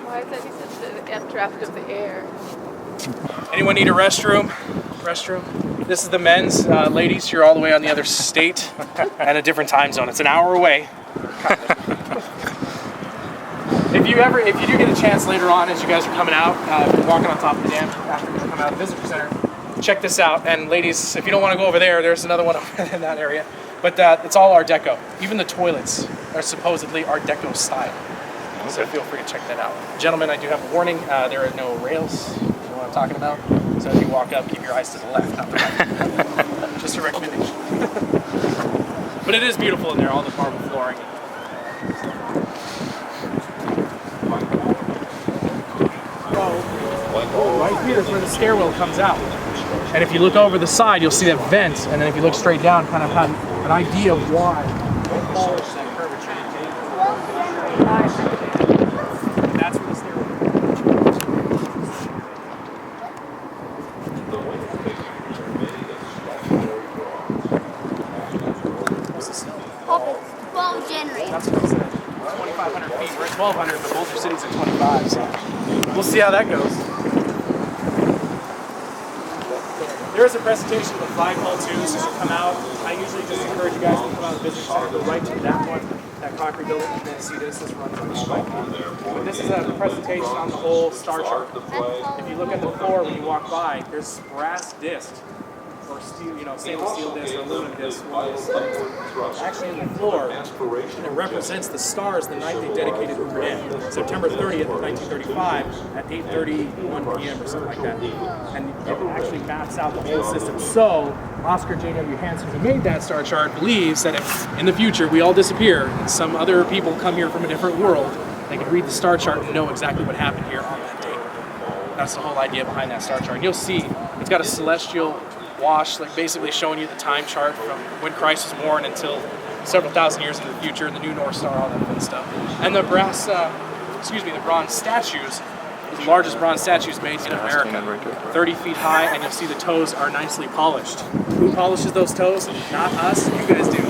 Why is that? He said the updraft of the air. Anyone need a restroom? Restroom? This is the men's. Ladies, you're all the way on the other state and a different time zone. It's an hour away. If you do get a chance later on as you guys are coming out, walking on top of the dam after you come out of the visitor center, check this out. And ladies, if you don't want to go over there, there's another one over in that area. But it's all Art Deco. Even the toilets are supposedly Art Deco style. So feel free to check that out. Gentlemen, I do have a warning. There are no rails. You know what I'm talking about? So if you walk up, keep your eyes to the left, not the right. Just a recommendation. But it is beautiful in there, all the marble flooring. Right here is where the stairwell comes out. And if you look over the side, you'll see that vent. And then if you look straight down, kind of have an idea of why. That's where the stairwell generator. That's what I said. 2,500 feet. We're at 1,200, but Boulder City's at 25, so we'll see how that goes. There is a presentation of the flagpole too, so as you come out, I usually just encourage you guys to come out of the business center, go right to that one, that concrete building, and then see this runs on the right. But this is a presentation on the whole star chart. If you look at the floor when you walk by, there's brass disc, or steel, stainless steel disc or aluminum disc. Actually in the floor, and it represents the stars the night they dedicated Hoover Dam, September 30th, 1935, at 8:31 p.m. or something like that. And it actually maps out the whole system. So Oscar J.W. Hansen, who made that star chart, believes that if in the future we all disappear and some other people come here from a different world, they can read the star chart and know exactly what happened here on that date. That's the whole idea behind that star chart. And you'll see it's got a celestial wash, like basically showing you the time chart from when Christ was born until several thousand years into the future, and the new North Star, all that fun stuff. And the bronze statues, the largest bronze statues made in America, 30 feet high, and you'll see the toes are nicely polished. Who polishes those toes? Not us, you guys do.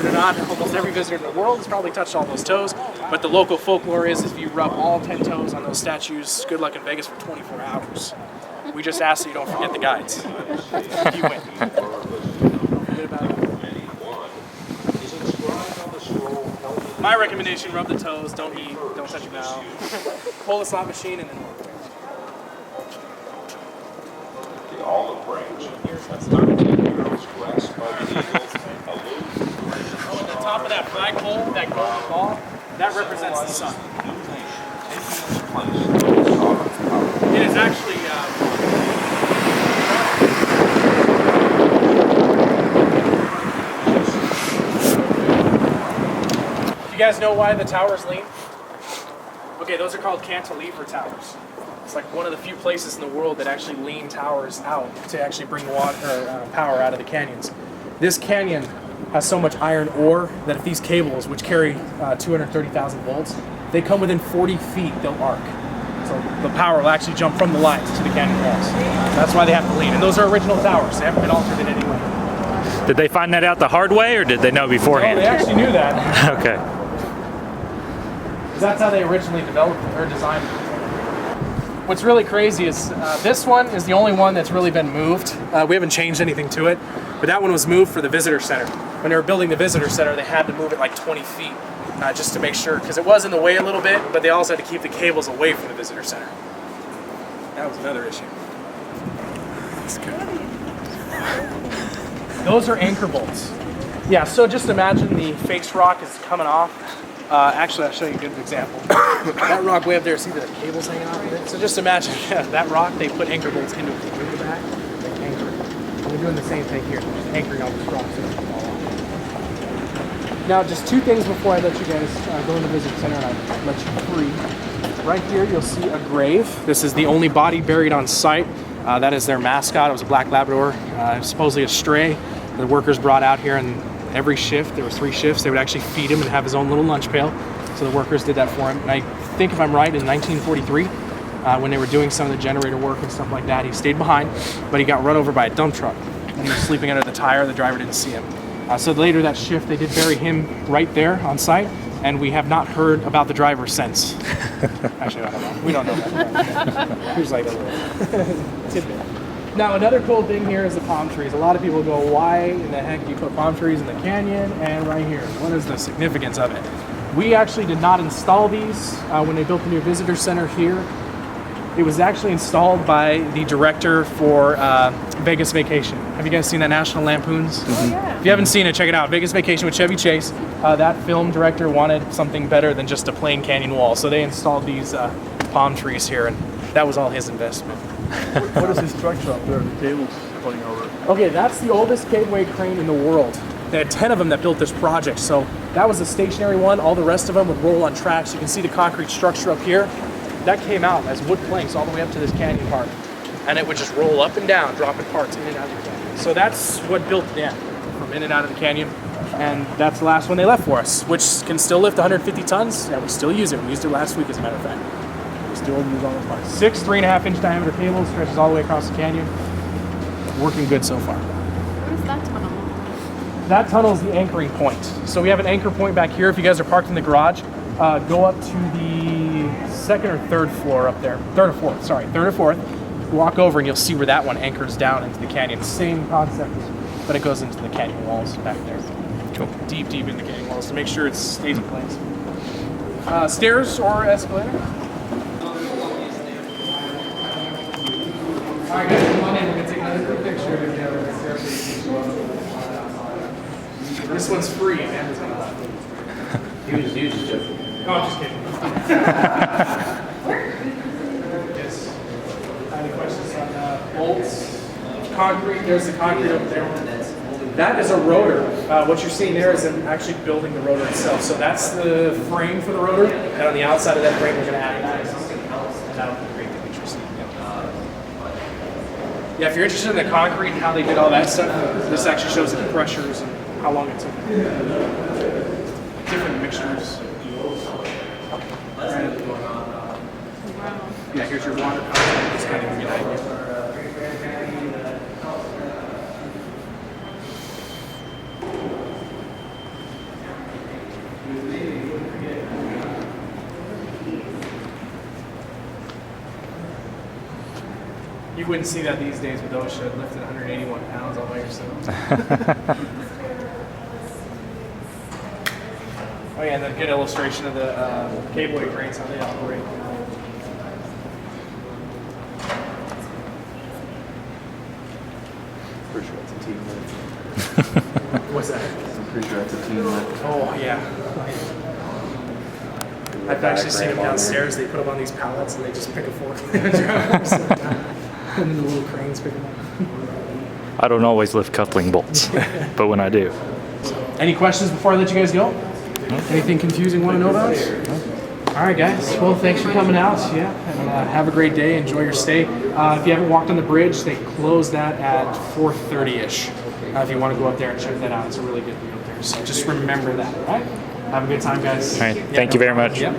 it or not, almost every visitor in the world has probably touched all those toes. But the local folklore is if you rub all 10 toes on those statues, good luck in Vegas for 24 hours. We just ask that you don't forget the guides. You win. Don't forget about it. My recommendation, rub the toes, don't eat, don't touch your mouth. Pull the slot machine and then walk. The olive branch. On the top of that flagpole, that golden ball, that represents the sun. It is actually you guys know why the towers lean? Okay, those are called cantilever towers. It's like one of the few places in the world that actually lean towers out to actually bring water or power out of the canyons. This canyon has so much iron ore that if these cables, which carry 230,000 volts, they come within 40 feet, they'll arc. So the power will actually jump from the lines to the canyon walls. That's why they have to lean. And those are original towers. They haven't been altered in any way. Did they find that out the hard way, or did they know beforehand? Oh, they actually knew that. Okay. That's how they originally developed it, or designed it. What's really crazy is this one is the only one that's really been moved. We haven't changed anything to it, but that one was moved for the visitor center. When they were building the visitor center, they had to move it like 20 feet just to make sure, because it was in the way a little bit, but they also had to keep the cables away from the visitor center. That was another issue. That's good. Those are anchor bolts. Yeah, so just imagine the face rock is coming off. Actually, I'll show you a good example. That rock way up there, see the cables hanging off of it? So just imagine that rock, they put anchor bolts into it. They the back, they anchor it. And we're doing the same thing here, just anchoring all this rock so it doesn't fall off. Now, just two things before I let you guys go in the visitor center and I let you free. Right here, you'll see a grave. This is the only body buried on site. That is their mascot. It was a black Labrador, supposedly a stray. The workers brought out here, and every shift, there was 3 shifts, they would actually feed him and have his own little lunch pail. So the workers did that for him. And I think, if I'm right, in 1943, when they were doing some of the generator work and stuff like that, he stayed behind, but he got run over by a dump truck. And he was sleeping under the tire. The driver didn't see him. So later that shift, they did bury him right there on site, and we have not heard about the driver since. Actually, I don't know. We don't know that. Here's like a little tidbit. Now, another cool thing here is the palm trees. A lot of people go, why in the heck do you put palm trees in the canyon and right here? What is the significance of it? We actually did not install these when they built the new visitor center here. It was actually installed by the director for Vegas Vacation. Have you guys seen that National Lampoons? Oh, yeah. If you haven't seen it, check it out. Vegas Vacation with Chevy Chase. That film director wanted something better than just a plain canyon wall, so they installed these palm trees here, and that was all his investment. What is this structure up there, the cables putting over it? Okay, that's the oldest gateway crane in the world. They had 10 of them that built this project, so that was a stationary one. All the rest of them would roll on tracks. You can see the concrete structure up here. That came out as wood planks all the way up to this canyon part. And it would just roll up and down, dropping parts in and out of the canyon. So that's what built the dam, from in and out of the canyon. And that's the last one they left for us, which can still lift 150 tons. Yeah, we still use it. We used it last week, as a matter of fact. We still use all those parts. 6 3.5-inch diameter cables, stretches all the way across the canyon. Working good so far. What is that tunnel? That tunnel is the anchoring point. So we have an anchor point back here. If you guys are parked in the garage, go up to the 2nd or 3rd floor up there. 3rd or 4th, sorry. 3rd or 4th. Walk over and you'll see where that one anchors down into the canyon. Same concept, but it goes into the canyon walls back there. Cool. Deep in the canyon walls to make sure it stays in place. Stairs or escalator? Alright guys, come on in. We're going to take another quick picture of the staircase. This one's free, man. He was joking. Oh, I'm just kidding. Yes. Any questions on bolts? Concrete, there's the concrete over there. That is a rotor. What you're seeing there is them actually building the rotor itself. So that's the frame for the rotor, and on the outside of that frame we're going to add that. And that'll be great to interesting. Yeah, if you're interested in the concrete and how they did all that stuff, this actually shows the pressures and how long it took. Different mixtures. Yeah, here's your water content. Just kind of give you an idea. You wouldn't see that these days with OSHA lifting 181 pounds all by yourself. Oh yeah, and a good illustration of the cable cranes, how they operate. Pretty sure that's a team lift. What's that? I'm pretty sure that's a team lift. Oh yeah. I've actually seen them downstairs. They put them on these pallets and they just pick a fork and then the little cranes pick them up. I don't always lift coupling bolts, but when I do. Any questions before I let you guys go? Anything confusing you want to know about? All right, guys. Well, thanks for coming out. Yeah, and have a great day. Enjoy your stay. If you haven't walked on the bridge, they close that at 4:30ish. If you want to go up there and check that out, it's a really good view up there. So just remember that. All right. Have a good time, guys. All right. Thank you very much. Yep.